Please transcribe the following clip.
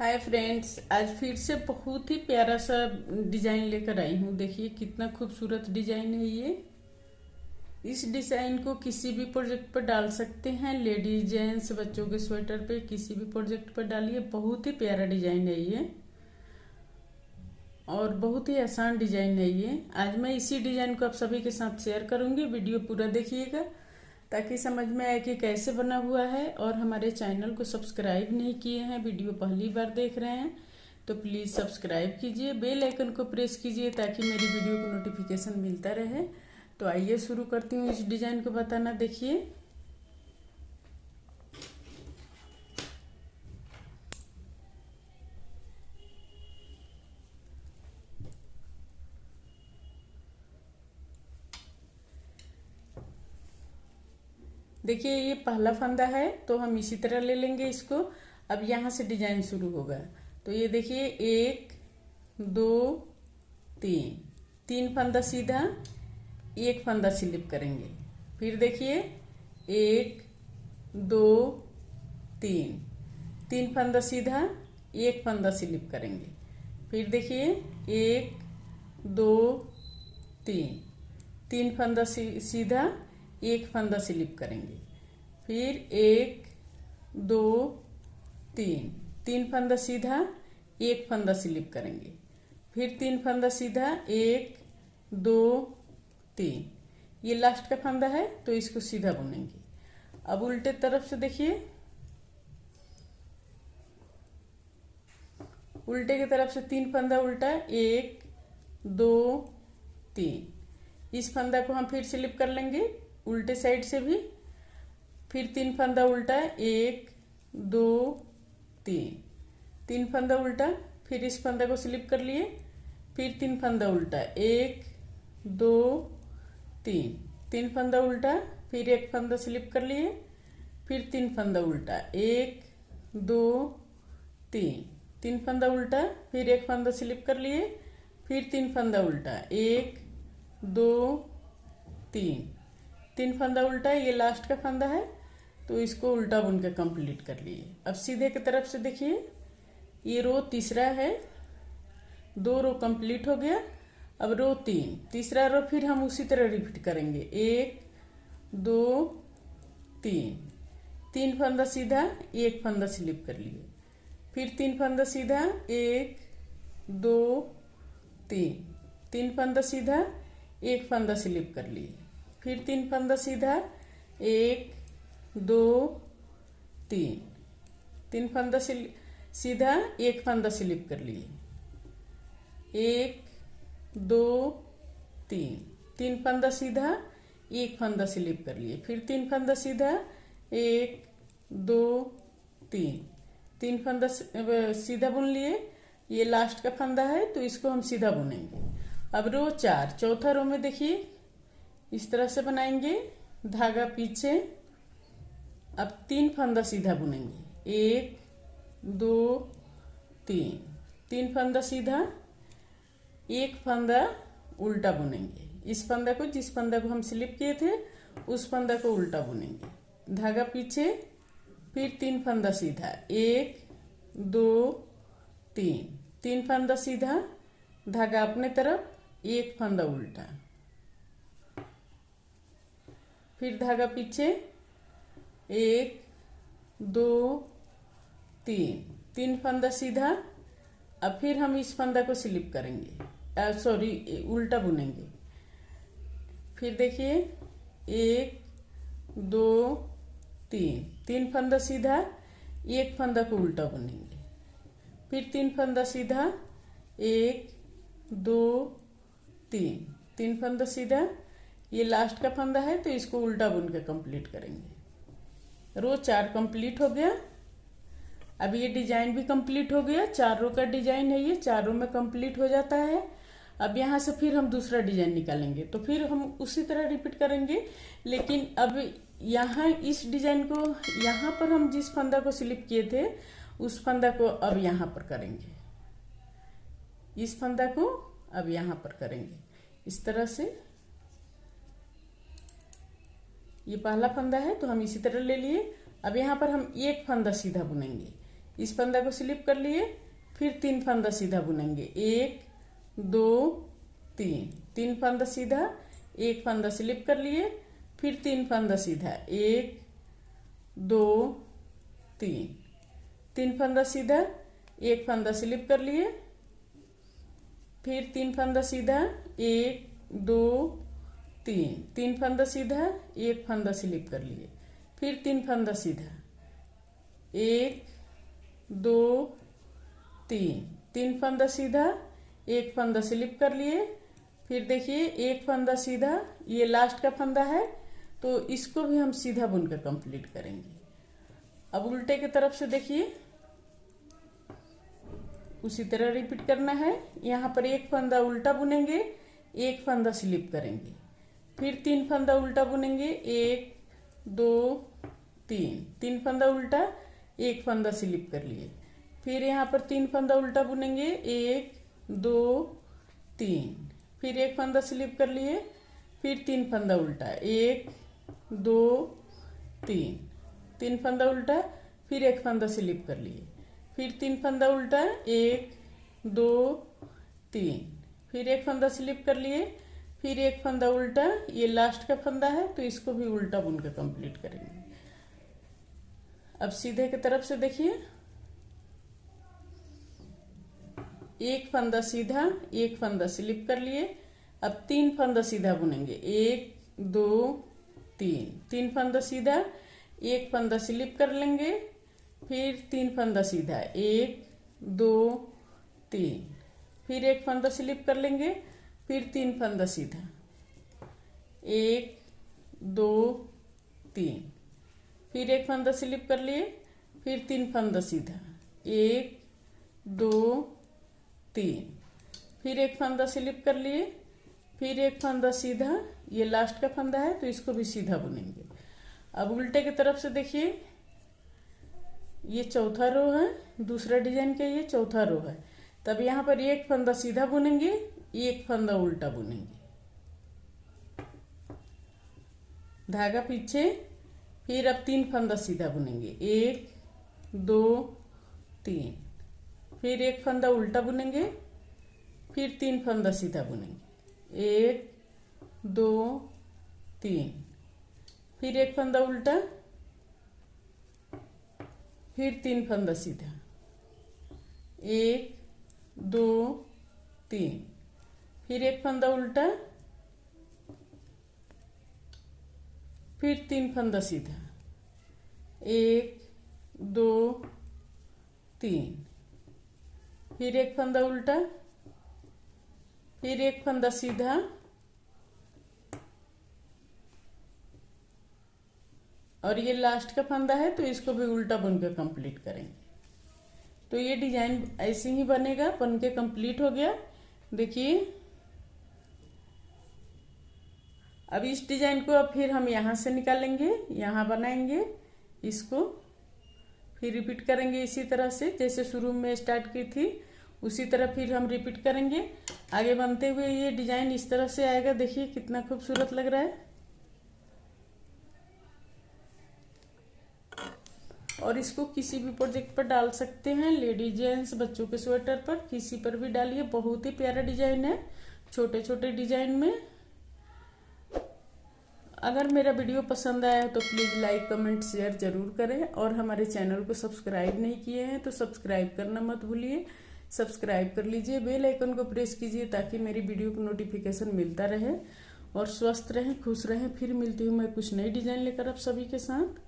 Hi friends, आज फिर से बहुत ही प्यारा सा डिजाइन लेकर आई हूँ। देखिए कितना खूबसूरत डिजाइन है ये। इस डिजाइन को किसी भी प्रोजेक्ट पर डाल सकते हैं, लेडीज जेंट्स बच्चों के स्वेटर पे किसी भी प्रोजेक्ट पर डालिए। बहुत ही प्यारा डिजाइन है ये और बहुत ही आसान डिजाइन है ये। आज मैं इसी डिजाइन को आप सभी के साथ शेयर करूंगी। वीडियो पूरा देखिएगा ताकि समझ में आए कि कैसे बना हुआ है। और हमारे चैनल को सब्सक्राइब नहीं किए हैं, वीडियो पहली बार देख रहे हैं तो प्लीज़ सब्सक्राइब कीजिए, बेल आइकन को प्रेस कीजिए ताकि मेरी वीडियो को नोटिफिकेशन मिलता रहे। तो आइए शुरू करती हूँ इस डिजाइन को बताना। देखिए देखिए ये पहला फंदा है तो हम इसी तरह ले लेंगे इसको। अब यहाँ से डिजाइन शुरू होगा। तो ये देखिए 1 2 3, 3 फंदा सीधा, 1 फंदा स्लिप करेंगे। फिर देखिए 1 2 3, 3 फंदा सीधा, 1 फंदा स्लिप करेंगे। फिर देखिए 1 2 3, 3 फंदा सीधा, 1 फंदा स्लिप करेंगे। फिर 1 2 3, 3 फंदा सीधा, 1 फंदा स्लिप करेंगे। फिर 3 फंदा सीधा, 1 2 3, ये लास्ट का फंदा है तो इसको सीधा बुनेंगे। अब उल्टे तरफ से देखिए, उल्टे की तरफ से 3 फंदा उल्टा, 1 2 3, इस फंदा को हम फिर स्लिप कर लेंगे उल्टे साइड से भी। फिर 3 फंदा उल्टा, 1 2 3, 3 फंदा उल्टा, फिर इस फंदा को स्लिप कर लिए। फिर 3 फंदा उल्टा, 1 2 3, 3 फंदा उल्टा, फिर 1 फंदा स्लिप कर लिए। फिर 3 फंदा उल्टा, 1 2 3, 3 फंदा उल्टा, फिर 1 फंदा स्लिप कर लिए। फिर 3 फंदा उल्टा, 1 2 3, 3 फंदा उल्टा, ये लास्ट का फंदा है तो इसको उल्टा बुन के कंप्लीट कर लिए। अब सीधे की तरफ से देखिए, ये रो तीसरा है, 2 रो कंप्लीट हो गया। अब रो 3, तीसरा रो फिर हम उसी तरह रिपीट करेंगे। 1 2 3, 3 फंदा सीधा, 1 फंदा स्लिप कर लिए। फिर 3 फंदा सीधा, 1 2 3, 3 फंदा सीधा, 1 फंदा स्लिप कर लिए। फिर 3 फंदा सीधा, 1 2 3, 3 फंदा सीधा, 1 फंदा स्लिप कर लिए। 1 2 3, 3 फंदा सीधा, 1 फंदा स्लिप कर लिए। फिर 3 फंदा सीधा, 1 2 3, 3 फंदा सीधा बुन लिए। ये लास्ट का फंदा है तो इसको हम सीधा बुनेंगे। अब रो 4, चौथा रो में देखिए इस तरह से बनाएंगे, धागा पीछे। अब 3 फंदा सीधा बुनेंगे, 1 2 3, 3 फंदा सीधा, 1 फंदा उल्टा बुनेंगे। इस फंदा को, जिस फंदा को हम स्लिप किए थे उस फंदा को उल्टा बुनेंगे, धागा पीछे। फिर 3 फंदा सीधा, 1 2 3, 3 फंदा सीधा, धागा अपने तरफ, 1 फंदा उल्टा। फिर धागा पीछे, 1 2 3, 3 फंदा सीधा। अब फिर हम इस फंदा को स्लिप करेंगे, सॉरी उल्टा बुनेंगे। फिर देखिए 1 2 3, 3 फंदा सीधा, 1 फंदा को उल्टा बुनेंगे। फिर 3 फंदा सीधा, 1 2 3, 3 फंदा सीधा, ये लास्ट का फंदा है तो इसको उल्टा बुन के कंप्लीट करेंगे। रो 4 कंप्लीट हो गया। अब ये डिजाइन भी कंप्लीट हो गया। 4 रो का डिजाइन है ये, 4 रो में कंप्लीट हो जाता है। अब यहाँ से फिर हम दूसरा डिजाइन निकालेंगे तो फिर हम उसी तरह रिपीट करेंगे। लेकिन अब यहाँ इस डिजाइन को, यहाँ पर हम जिस फंदा को स्लिप किए थे उस फंदा को अब यहाँ पर करेंगे, इस फंदा को अब यहाँ पर करेंगे इस तरह से। ये पहला फंदा है तो हम इसी तरह ले लिए। अब यहाँ पर हम 1 फंदा सीधा बुनेंगे, इस फंदा को स्लिप कर लिए, फिर 3 फंदा सीधा बुनेंगे, 1 2 3, 3 फंदा सीधा, 1 फंदा स्लिप कर लिए, फिर 3 फंदा सीधा, 1 2 3, 3 फंदा सीधा, 1 फंदा स्लिप कर लिए, फिर 3 फंदा सीधा, 1 2 3, 3 फंदा सीधा, 1 फंदा स्लिप कर लिए, फिर 3 फंदा सीधा, 1 2 3, 3 फंदा सीधा, 1 फंदा स्लिप कर लिए, फिर देखिए 1 फंदा सीधा, ये लास्ट का फंदा है तो इसको भी हम सीधा बुनकर कंप्लीट करेंगे। अब उल्टे की तरफ से देखिए उसी तरह रिपीट करना है। यहाँ पर 1 फंदा उल्टा बुनेंगे, 1 फंदा स्लिप करेंगे, फिर 3 फंदा उल्टा बुनेंगे, 1 2 3, 3 फंदा उल्टा, 1 फंदा स्लिप कर लिए, फिर यहाँ पर 3 फंदा उल्टा बुनेंगे, 1 2 3, फिर 1 फंदा स्लिप कर लिए, फिर 3 फंदा उल्टा, 1 2 3, 3 फंदा उल्टा, फिर 1 फंदा स्लिप कर लिए, फिर 3 फंदा उल्टा, 1 2 3, फिर 1 फंदा स्लिप कर लिए, फिर 1 फंदा उल्टा, ये लास्ट का फंदा है तो इसको भी उल्टा बुनकर कंप्लीट करेंगे। अब सीधे की तरफ से देखिए 1 फंदा सीधा, 1 फंदा स्लिप कर लिए, अब 3 फंदा सीधा बुनेंगे, 1 2 3, 3 फंदा सीधा, 1 फंदा स्लिप कर लेंगे, फिर 3 फंदा सीधा, 1 2 3, फिर 1 फंदा स्लिप कर लेंगे, फिर 3 फंदा सीधा, 1 2 3, फिर 1 फंदा स्लिप कर लिए, फिर 3 फंदा सीधा, 1 2 3, फिर 1 फंदा स्लिप कर लिए, फिर 1 फंदा सीधा, ये लास्ट का फंदा है तो इसको भी सीधा बुनेंगे। अब उल्टे की तरफ से देखिए ये चौथा रो है, दूसरा डिजाइन का ये चौथा रो है, तब यहाँ पर 1 फंदा सीधा बुनेंगे, 1 फंदा उल्टा बुनेंगे, धागा पीछे, फिर अब 3 फंदा सीधा बुनेंगे, 1 2 3, फिर 1 फंदा उल्टा बुनेंगे, फिर 3 फंदा सीधा बुनेंगे, 1 2 3, फिर 1 फंदा उल्टा, फिर 3 फंदा सीधा, 1 2 3, फिर 1 फंदा उल्टा, फिर 3 फंदा सीधा, 1 2 3, फिर 1 फंदा उल्टा, फिर 1 फंदा सीधा, और ये लास्ट का फंदा है तो इसको भी उल्टा बुनकर कंप्लीट करेंगे। तो ये डिजाइन ऐसे ही बनेगा, बनके कंप्लीट हो गया। देखिए अब इस डिजाइन को अब फिर हम यहाँ से निकालेंगे, यहाँ बनाएंगे इसको, फिर रिपीट करेंगे इसी तरह से जैसे शुरू में स्टार्ट की थी उसी तरह फिर हम रिपीट करेंगे। आगे बनते हुए ये डिजाइन इस तरह से आएगा। देखिए कितना खूबसूरत लग रहा है। और इसको किसी भी प्रोजेक्ट पर डाल सकते हैं, लेडीज जेंट्स बच्चों के स्वेटर पर, किसी पर भी डालिए। बहुत ही प्यारा डिजाइन है, छोटे छोटे डिजाइन में। अगर मेरा वीडियो पसंद आया तो प्लीज़ लाइक कमेंट शेयर जरूर करें, और हमारे चैनल को सब्सक्राइब नहीं किए हैं तो सब्सक्राइब करना मत भूलिए। सब्सक्राइब कर लीजिए, बेल आइकन को प्रेस कीजिए ताकि मेरी वीडियो को नोटिफिकेशन मिलता रहे। और स्वस्थ रहें, खुश रहें। फिर मिलती हूँ मैं कुछ नई डिजाइन लेकर आप सभी के साथ।